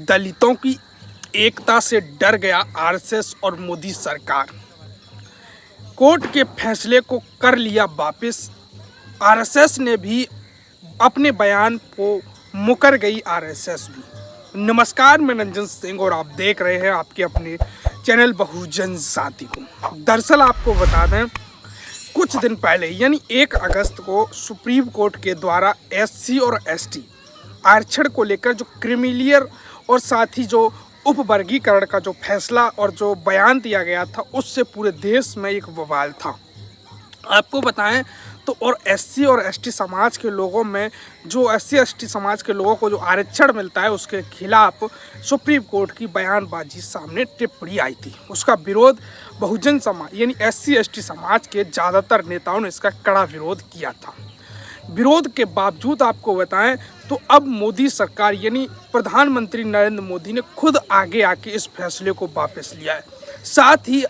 दलितों की एकता से डर गया आरएसएस और मोदी सरकार। कोर्ट के फैसले को कर लिया वापस। आरएसएस ने भी अपने बयान को मुकर गई आरएसएस भी। नमस्कार, मैं रंजन सिंह और आप देख रहे हैं आपके अपने चैनल बहुजन साथी को। दरअसल आपको बता दें, कुछ दिन पहले यानी 1 अगस्त को सुप्रीम कोर्ट के द्वारा एससी और एसटी आरक्षण को लेकर जो क्रीमीलेयर और साथ ही जो उपवर्गीकरण का जो फैसला और जो बयान दिया गया था, उससे पूरे देश में एक बवाल था। आपको बताएं तो और एससी और एसटी समाज के लोगों में जो एससी एसटी समाज के लोगों को जो आरक्षण मिलता है, उसके खिलाफ सुप्रीम कोर्ट की बयानबाजी सामने टिप्पणी आई थी। उसका विरोध बहुजन समाज यानी एससी एसटी समाज के ज़्यादातर नेताओं ने इसका कड़ा विरोध किया था। विरोध के बावजूद आपको बताएं तो अब मोदी सरकार यानी प्रधानमंत्री नरेंद्र मोदी ने खुद आगे आके इस फैसले को वापस लिया है। साथ ही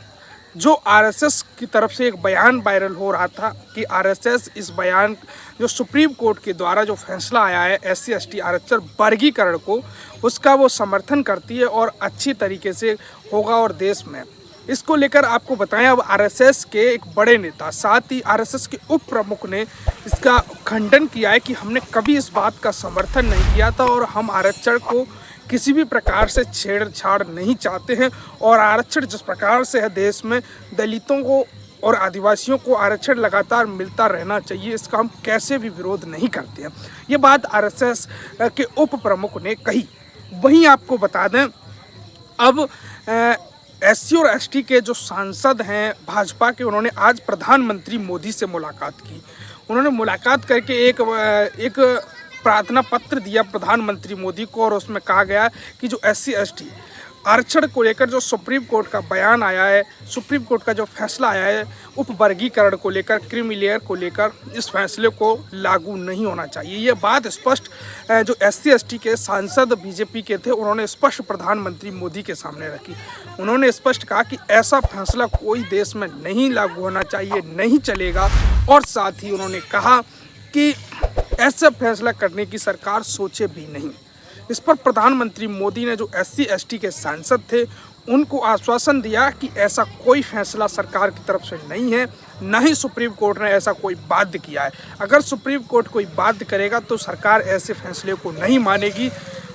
जो आरएसएस की तरफ से एक बयान वायरल हो रहा था कि आरएसएस इस बयान जो सुप्रीम कोर्ट के द्वारा जो फैसला आया है एससी एसटी आरक्षण वर्गीकरण को, उसका वो समर्थन करती है और अच्छी तरीके से होगा। और देश में इसको लेकर आपको बताएं, अब आरएसएस के एक बड़े नेता साथ ही आरएसएस के उप प्रमुख ने इसका खंडन किया है कि हमने कभी इस बात का समर्थन नहीं किया था और हम आरक्षण को किसी भी प्रकार से छेड़छाड़ नहीं चाहते हैं। और आरक्षण जिस प्रकार से है, देश में दलितों को और आदिवासियों को आरक्षण लगातार मिलता रहना चाहिए, इसका हम कैसे भी विरोध नहीं करते हैं। ये बात आरएसएस के उप प्रमुख ने कही। वहीं आपको बता दें, अब एससी और एसटी के जो सांसद हैं भाजपा के, उन्होंने आज प्रधानमंत्री मोदी से मुलाकात की। उन्होंने मुलाकात करके एक प्रार्थना पत्र दिया प्रधानमंत्री मोदी को और उसमें कहा गया कि जो एससी एसटी आरक्षण को लेकर जो सुप्रीम कोर्ट का बयान आया है, सुप्रीम कोर्ट का जो फैसला आया है उपवर्गीकरण को लेकर, क्रीमीलेयर को लेकर, इस फैसले को लागू नहीं होना चाहिए। ये बात स्पष्ट जो एससी एसटी के सांसद बीजेपी के थे, उन्होंने स्पष्ट प्रधानमंत्री मोदी के सामने रखी। उन्होंने स्पष्ट कहा कि ऐसा फैसला कोई देश में नहीं लागू होना चाहिए, नहीं चलेगा। और साथ ही उन्होंने कहा कि ऐसा फैसला करने की सरकार सोचे भी नहीं। इस पर प्रधानमंत्री मोदी ने जो एससी एसटी के सांसद थे उनको आश्वासन दिया कि ऐसा कोई फैसला सरकार की तरफ से नहीं है, न ही सुप्रीम कोर्ट ने ऐसा कोई बाध्य किया है। अगर सुप्रीम कोर्ट कोई बाध्य करेगा तो सरकार ऐसे फैसले को नहीं मानेगी।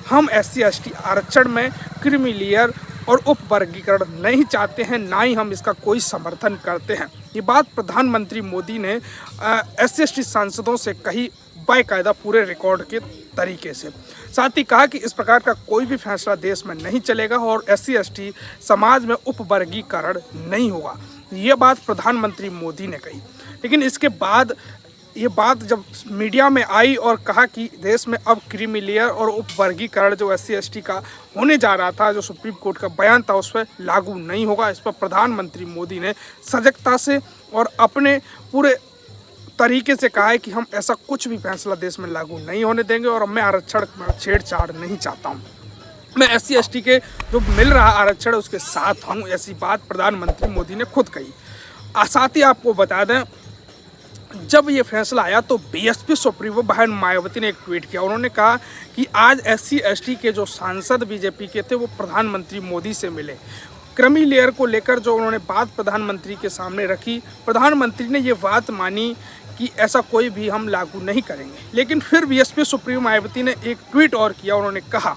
हम एससी एसटी आरक्षण में क्रीमीलेयर और उपवर्गीकरण नहीं चाहते हैं, ना ही हम इसका कोई समर्थन करते हैं। ये बात प्रधानमंत्री मोदी ने एससी एसटी सांसदों से कही, बाकायदा पूरे रिकॉर्ड के तरीके से। साथ ही कहा कि इस प्रकार का कोई भी फैसला देश में नहीं चलेगा और एससी एसटी समाज में उपवर्गीकरण नहीं होगा। ये बात प्रधानमंत्री मोदी ने कही। लेकिन इसके बाद ये बात जब मीडिया में आई और कहा कि देश में अब क्रीमीलेयर और उपवर्गीकरण जो एससी एसटी का होने जा रहा था, जो सुप्रीम कोर्ट का बयान था, उस पर लागू नहीं होगा। इस पर प्रधानमंत्री मोदी ने सजगता से और अपने पूरे तरीके से कहा है कि हम ऐसा कुछ भी फैसला देश में लागू नहीं होने देंगे और मैं आरक्षण में छेड़छाड़ नहीं चाहता हूँ। मैं एससी एसटी के जो मिल रहा आरक्षण उसके साथ हूँ, ऐसी बात प्रधानमंत्री मोदी ने खुद कही। साथ ही आपको बता दें, जब ये फैसला आया तो बीएसपी सुप्रीमो बहन मायावती ने एक ट्वीट किया। उन्होंने कहा कि आज एससी एसटी के जो सांसद बीजेपी के थे वो प्रधानमंत्री मोदी से मिले। क्रीमीलेयर को लेकर जो उन्होंने बात प्रधानमंत्री के सामने रखी, प्रधानमंत्री ने ये बात मानी कि ऐसा कोई भी हम लागू नहीं करेंगे। लेकिन फिर बीएसपी सुप्रीमो मायावती ने एक ट्वीट और किया। उन्होंने कहा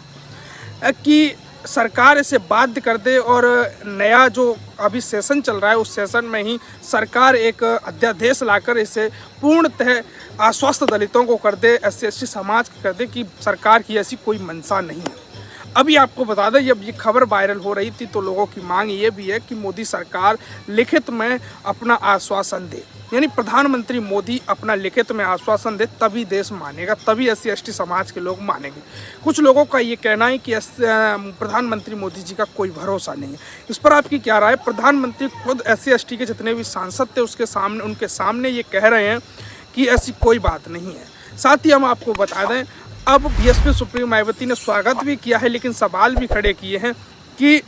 कि सरकार इसे बाध्य कर दे और नया जो अभी सेशन चल रहा है उस सेशन में ही सरकार एक अध्यादेश लाकर इसे पूर्णतः आश्वस्त दलितों को कर दे, एससी एसटी समाज को कर दे कि सरकार की ऐसी कोई मंशा नहीं है। अभी आपको बता दें, जब ये खबर वायरल हो रही थी तो लोगों की मांग ये भी है कि मोदी सरकार लिखित में अपना आश्वासन दे, यानी प्रधानमंत्री मोदी अपना लिखित में आश्वासन दे, तभी देश मानेगा, तभी एससी एसटी समाज के लोग मानेंगे। कुछ लोगों का ये कहना है कि प्रधानमंत्री मोदी जी का कोई भरोसा नहीं है। इस पर आपकी क्या राय? प्रधानमंत्री खुद एससी एसटी के जितने भी सांसद थे उनके सामने ये कह रहे हैं कि ऐसी कोई बात नहीं है। साथ ही हम आपको बता दें, अब बीएसपी सुप्रीमो मायावती ने स्वागत भी किया है, लेकिन सवाल भी खड़े किए हैं कि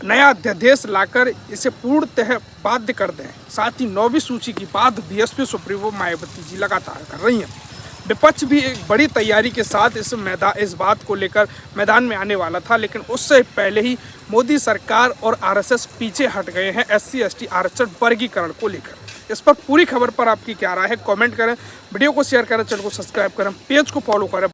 नया अध्यादेश लाकर इसे पूर्णतः बाध्य कर दें। साथ ही 9वीं सूची की बात बीएसपी सुप्रीमो मायावती जी लगातार कर रही हैं। विपक्ष भी एक बड़ी तैयारी के साथ इस बात को लेकर मैदान में आने वाला था, लेकिन उससे पहले ही मोदी सरकार और आरएसएस पीछे हट गए हैं SC ST आरक्षण वर्गीकरण को लेकर। इस पर पूरी खबर पर आपकी क्या राय है, कमेंट करें, वीडियो को शेयर करें, चैनल को सब्सक्राइब करें, पेज को फॉलो करें।